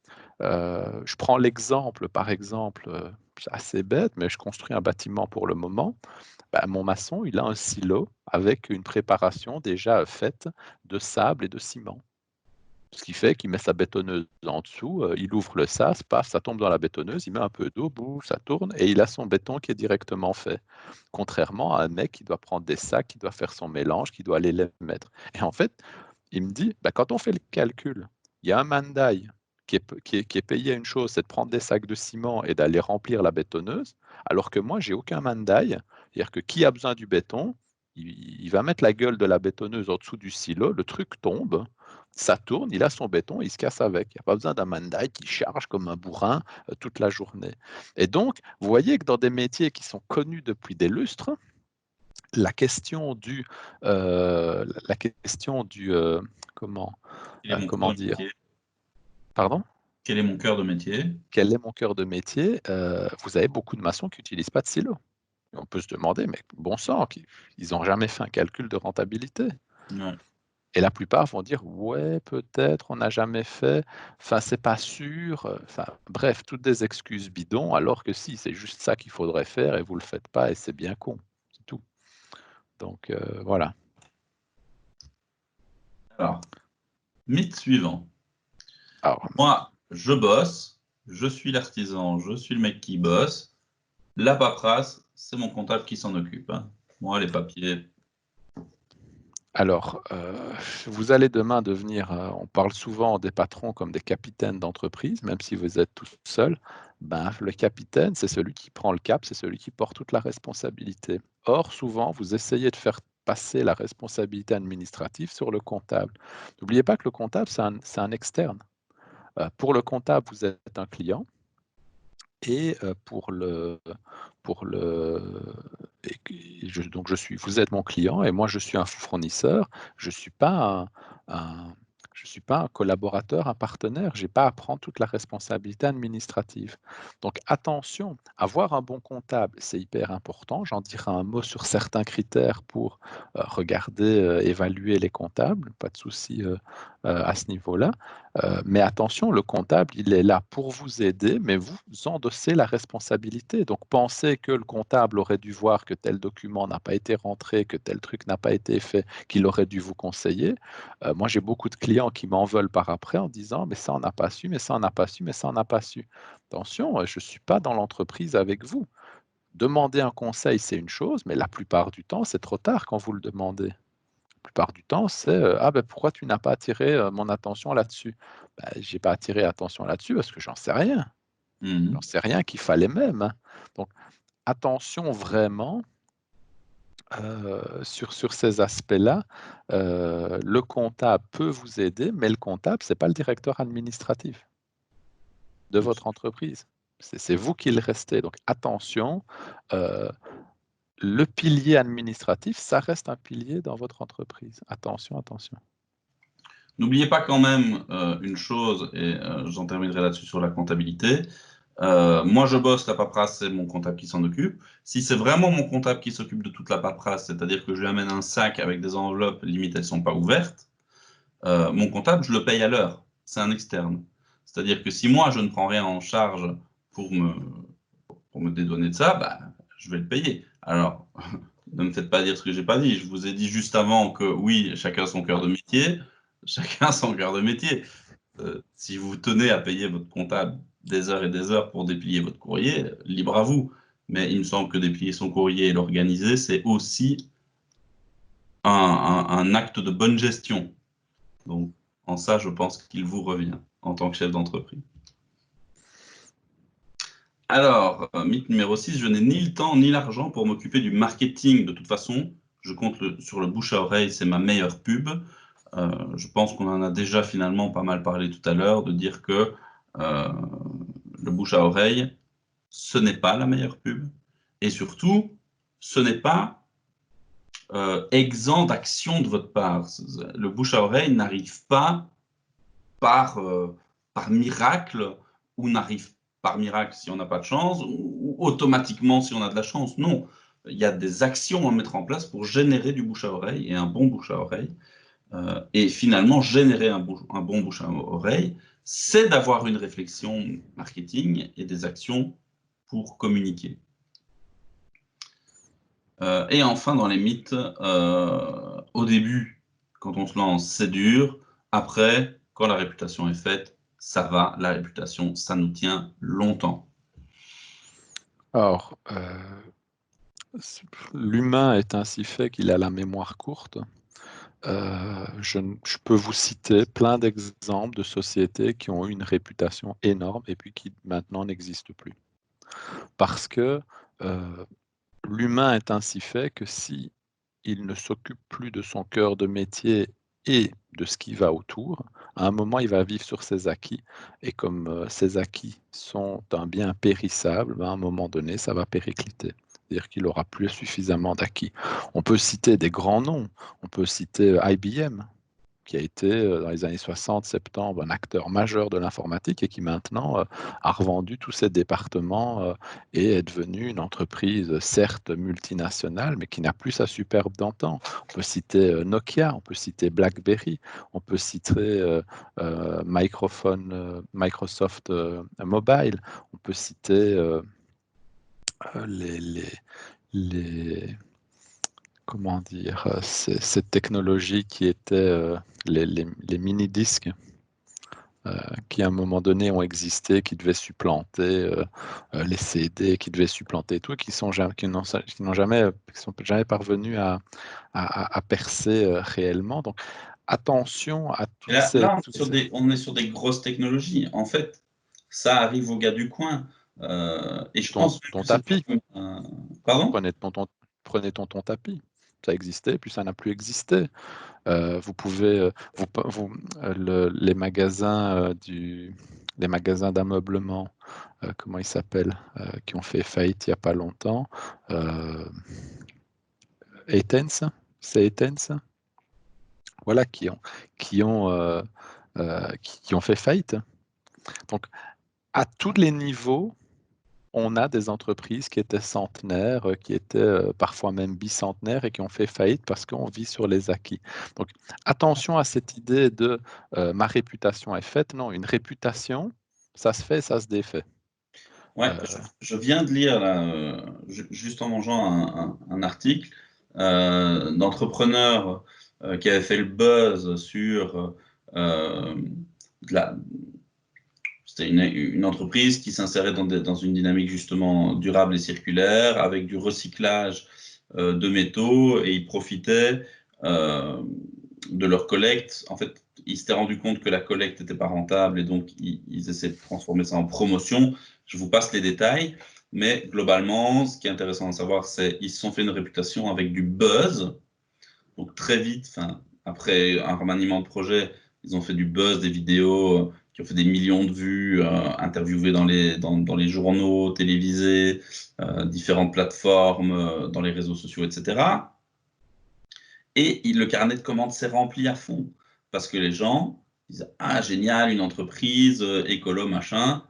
Je prends l'exemple, par exemple, c'est assez bête, mais je construis un bâtiment pour le moment. Bah, mon maçon, il a un silo avec une préparation déjà faite de sable et de ciment. Ce qui fait qu'il met sa bétonneuse en dessous, il ouvre le sas, paf, ça tombe dans la bétonneuse, il met un peu d'eau, boum, ça tourne et il a son béton qui est directement fait. Contrairement à un mec qui doit prendre des sacs, qui doit faire son mélange, qui doit aller les mettre. Et en fait, il me dit, bah, quand on fait le calcul, il y a un mandai qui est payé à une chose, c'est de prendre des sacs de ciment et d'aller remplir la bétonneuse, alors que moi, j'ai aucun mandai. C'est-à-dire que qui a besoin du béton, il va mettre la gueule de la bétonneuse en dessous du silo, le truc tombe, ça tourne, il a son béton, il se casse avec. Il n'y a pas besoin d'un mandai qui charge comme un bourrin toute la journée. Et donc, vous voyez que dans des métiers qui sont connus depuis des lustres, la question comment, Quel est mon comment cœur de dire, métier? pardon? Quel est mon cœur de métier? Quel est mon cœur de métier? Vous avez beaucoup de maçons qui n'utilisent pas de silo. Et on peut se demander, mais bon sang, ils n'ont jamais fait un calcul de rentabilité. Ouais. Et la plupart vont dire: «Ouais, peut-être, on n'a jamais fait, enfin, c'est pas sûr», enfin, bref, toutes des excuses bidons, alors que si, c'est juste ça qu'il faudrait faire et vous le faites pas et c'est bien con, c'est tout. Donc voilà. Alors, mythe suivant. Alors Moi, je bosse, je suis l'artisan, je suis le mec qui bosse. La paperasse, c'est mon comptable qui s'en occupe, hein. Moi, les papiers. alors, vous allez demain devenir, on parle souvent des patrons comme des capitaines d'entreprise, même si vous êtes tout seul. Ben, le capitaine, c'est celui qui prend le cap, c'est celui qui porte toute la responsabilité. Or, souvent, vous essayez de faire passer la responsabilité administrative sur le comptable. N'oubliez pas que le comptable, c'est un externe. Pour le comptable, vous êtes un client et pour le et que donc vous êtes mon client et moi je suis un fournisseur. Je suis pas un je suis pas un collaborateur, un partenaire. J'ai pas à prendre toute la responsabilité administrative. Donc attention, avoir un bon comptable, c'est hyper important. J'en dirai un mot sur certains critères pour, regarder, évaluer les comptables, pas de souci, à ce niveau-là. Mais attention, le comptable, il est là pour vous aider, mais vous endossez la responsabilité. Donc, pensez que le comptable aurait dû voir que tel document n'a pas été rentré, que tel truc n'a pas été fait, qu'il aurait dû vous conseiller. Moi, j'ai beaucoup de clients qui m'en veulent par après en disant, mais ça, on n'a pas su, mais ça, on n'a pas su, mais ça, on n'a pas su. Attention, je ne suis pas dans l'entreprise avec vous. Demander un conseil, c'est une chose, mais la plupart du temps, c'est trop tard quand vous le demandez. La plupart du temps, c'est ah ben pourquoi tu n'as pas attiré mon attention là-dessus? Ben, j'ai pas attiré attention là-dessus parce que j'en sais rien. J'en Mhm. sais rien qu'il fallait même, hein. Donc attention vraiment sur ces aspects-là. Le comptable peut vous aider, mais le comptable, c'est pas le directeur administratif de votre entreprise. C'est vous qui le restez. Donc attention, euh, le pilier administratif, ça reste un pilier dans votre entreprise. Attention, attention. N'oubliez pas quand même une chose, et j'en terminerai là-dessus sur la comptabilité. Moi, je bosse, la paperasse, c'est mon comptable qui s'en occupe. Si c'est vraiment mon comptable qui s'occupe de toute la paperasse, c'est-à-dire que je lui amène un sac avec des enveloppes, limite elles ne sont pas ouvertes, mon comptable, je le paye à l'heure. C'est un externe. C'est-à-dire que si moi, je ne prends rien en charge pour me, pour me dédouaner de ça, bah, je vais le payer. Alors, ne me faites pas dire ce que j'ai pas dit. Je vous ai dit juste avant que oui, chacun son cœur de métier, chacun son cœur de métier. Si vous tenez à payer votre comptable, des heures et des heures pour déplier votre courrier, libre à vous. Mais il me semble que déplier son courrier et l'organiser, c'est aussi un acte de bonne gestion. Donc, en ça, je pense qu'il vous revient en tant que chef d'entreprise. Alors, mythe numéro 6, je n'ai ni le temps ni l'argent pour m'occuper du marketing. De toute façon, je compte sur le bouche à oreille, c'est ma meilleure pub. Je pense qu'on en a déjà finalement pas mal parlé tout à l'heure, de dire que le bouche à oreille, ce n'est pas la meilleure pub. Et surtout, ce n'est pas exempt d'action de votre part. Le bouche à oreille n'arrive pas par miracle, ou n'arrive par miracle si on n'a pas de chance, ou automatiquement si on a de la chance. Non, il y a des actions à mettre en place pour générer du bouche à oreille et un bon bouche à oreille. Et finalement, générer un bon bouche à oreille, c'est d'avoir une réflexion marketing et des actions pour communiquer. Et enfin, dans les mythes, au début, quand on se lance, c'est dur. Après, quand la réputation est faite, ça va. La réputation, ça nous tient longtemps. Alors, l'humain est ainsi fait qu'il a la mémoire courte. Je peux vous citer plein d'exemples de sociétés qui ont eu une réputation énorme et puis qui maintenant n'existent plus. Parce que l'humain est ainsi fait que si il ne s'occupe plus de son cœur de métier et de ce qui va autour, à un moment, il va vivre sur ses acquis. Et comme ces acquis sont un bien périssable, à un moment donné, ça va péricliter. C'est-à-dire qu'il n'aura plus suffisamment d'acquis. On peut citer des grands noms. On peut citer IBM, qui a été dans les années 60-70 un acteur majeur de l'informatique et qui maintenant a revendu tous ses départements et est devenu une entreprise certes multinationale mais qui n'a plus sa superbe d'antan. On peut citer Nokia, on peut citer BlackBerry, on peut citer Microsoft Mobile, on peut citer les comment dire, cette technologie qui était les mini-disques qui à un moment donné ont existé, qui devaient supplanter les CD, qui devaient supplanter tout, qui sont jamais parvenus à percer réellement. Donc attention à toutes Là, ces... on est sur des grosses technologies. En fait, ça arrive aux gars du coin. Et je pense Ton que c'est pas... tapis, Pardon? prenez ton tapis. Ça existait, puis ça n'a plus existé. Vous pouvez, les magasins les magasins d'ameublement, comment ils s'appellent, qui ont fait faillite il n'y a pas longtemps. Etense, c'est Etense, voilà, qui ont fait faillite. Donc, à tous les niveaux, on a des entreprises qui étaient centenaires, qui étaient parfois même bicentenaires et qui ont fait faillite parce qu'on vit sur les acquis. Donc attention à cette idée de ma réputation est faite. Non, une réputation, ça se fait, ça se défait. Ouais, je viens de lire, là, juste en mangeant, un article d'entrepreneurs qui avait fait le buzz sur c'était une entreprise qui s'insérait dans une dynamique justement durable et circulaire, avec du recyclage de métaux, et ils profitaient de leur collecte. En fait, ils s'étaient rendu compte que la collecte n'était pas rentable, et donc ils essaient de transformer ça en promotion. Je vous passe les détails, mais globalement, ce qui est intéressant à savoir, c'est qu'ils se sont fait une réputation avec du buzz. Donc très vite, après un remaniement de projet, ils ont fait du buzz, des vidéos qui ont fait des millions de vues, interviewées dans les journaux, télévisés, différentes plateformes, dans les réseaux sociaux, etc. Et le carnet de commandes s'est rempli à fond, parce que les gens disent « Ah, génial, une entreprise, écolo, machin,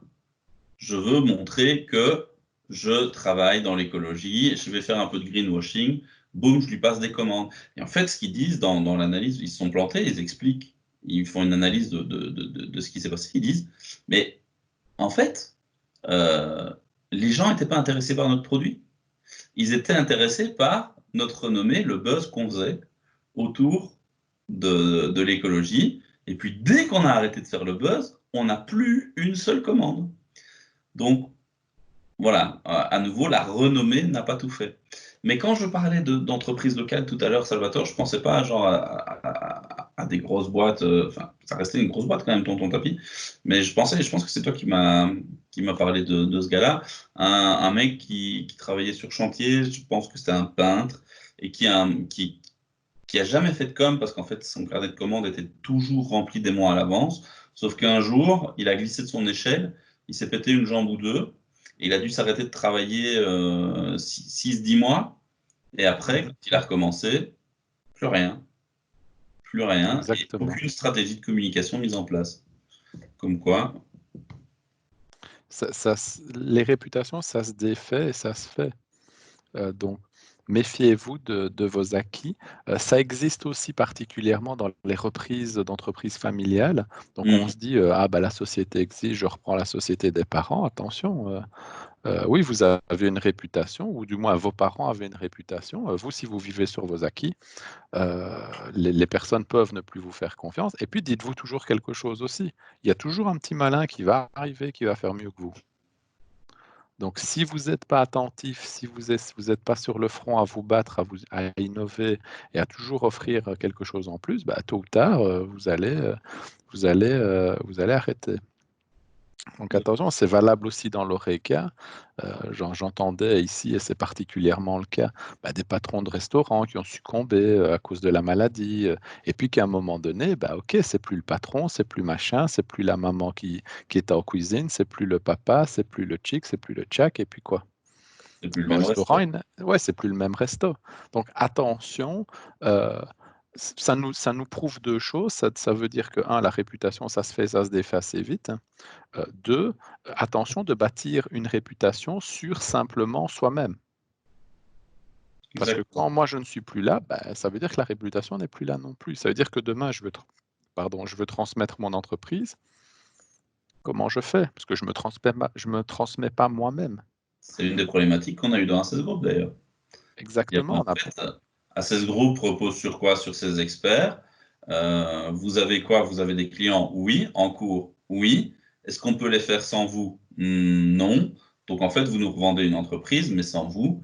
je veux montrer que je travaille dans l'écologie, je vais faire un peu de greenwashing, boum, je lui passe des commandes. » Et en fait, ce qu'ils disent dans l'analyse, ils se sont plantés, ils expliquent, ils font une analyse de ce qui s'est passé, ils disent « Mais en fait, les gens n'étaient pas intéressés par notre produit, ils étaient intéressés par notre renommée, le buzz qu'on faisait autour de l'écologie. Et puis, dès qu'on a arrêté de faire le buzz, on n'a plus une seule commande. » Donc, voilà, à nouveau, la renommée n'a pas tout fait. Mais quand je parlais d'entreprise locale tout à l'heure, Salvatore, je pensais pas genre à des grosses boîtes. Enfin, ça restait une grosse boîte quand même, Tonton Tapis. Mais je pense que c'est toi qui m'a parlé de ce gars-là. Un mec qui travaillait sur chantier, je pense que c'était un peintre, et qui a jamais fait de com parce qu'en fait, son carnet de commandes était toujours rempli des mois à l'avance. Sauf qu'un jour, il a glissé de son échelle, il s'est pété une jambe ou deux, et il a dû s'arrêter de travailler 6-10 mois. Et après, quand il a recommencé, plus rien, plus rien, et Exactement. aucune stratégie de communication mise en place. Comme quoi, Les réputations, ça se défait et ça se fait. Donc, méfiez-vous de vos acquis. Ça existe aussi particulièrement dans les reprises d'entreprises familiales. Donc, on se dit, ah bah la société existe, je reprends la société des parents. Attention, oui, vous avez une réputation, ou du moins vos parents avaient une réputation. Vous, si vous vivez sur vos acquis, les personnes peuvent ne plus vous faire confiance. Et puis, dites-vous toujours quelque chose aussi. Il y a toujours un petit malin qui va arriver, qui va faire mieux que vous. Donc, si vous n'êtes pas attentif, si vous n'êtes pas sur le front à vous battre, à innover et à toujours offrir quelque chose en plus, bah, tôt ou tard, vous allez arrêter. Donc attention, c'est valable aussi dans l'ORECA. J'entendais ici, et c'est particulièrement le cas, bah, des patrons de restaurants qui ont succombé à cause de la maladie, et puis qu'à un moment donné, bah, ok, c'est plus le patron, c'est plus machin, c'est plus la maman qui est en cuisine, c'est plus le papa, c'est plus le chic, c'est plus le tchac, et puis quoi? c'est plus le Le même restaurant, resto. ouais, c'est plus le même resto. Donc attention, euh, ça nous prouve deux choses. Ça veut dire que, un, la réputation, ça se fait, ça se défait assez vite. Deux, attention de bâtir une réputation sur simplement soi-même. Parce que Exactement. quand moi je ne suis plus là, bah, ça veut dire que la réputation n'est plus là non plus. Ça veut dire que demain je veux transmettre mon entreprise. Comment je fais? Parce que je me transmets pas moi-même. C'est une des problématiques qu'on a eues dans Access Group d'ailleurs. Exactement. En fait, Access Group repose sur quoi? Sur ses experts. Vous avez quoi? Vous avez des clients? Oui. En cours? Oui. Est-ce qu'on peut les faire sans vous? Non. Donc en fait, vous nous revendez une entreprise, mais sans vous,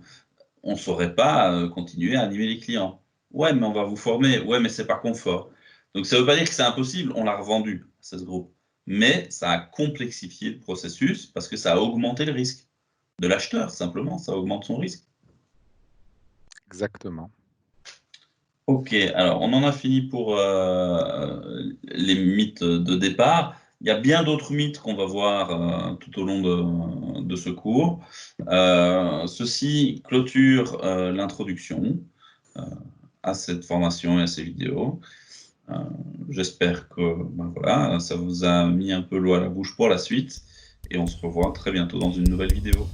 on ne saurait pas continuer à animer les clients. Ouais, mais on va vous former. Ouais, mais c'est pas confort. Donc ça ne veut pas dire que c'est impossible. On l'a revendu, Access Group. Mais ça a complexifié le processus parce que ça a augmenté le risque de l'acheteur, simplement. Ça augmente son risque. Exactement. Ok, alors on en a fini pour les mythes de départ. Il y a bien d'autres mythes qu'on va voir tout au long de ce cours. Ceci clôture l'introduction euh, à cette formation et à ces vidéos. Euh, J'espère que ben voilà, ça vous a mis un peu l'eau à la bouche pour la suite et on se revoit très bientôt dans une nouvelle vidéo.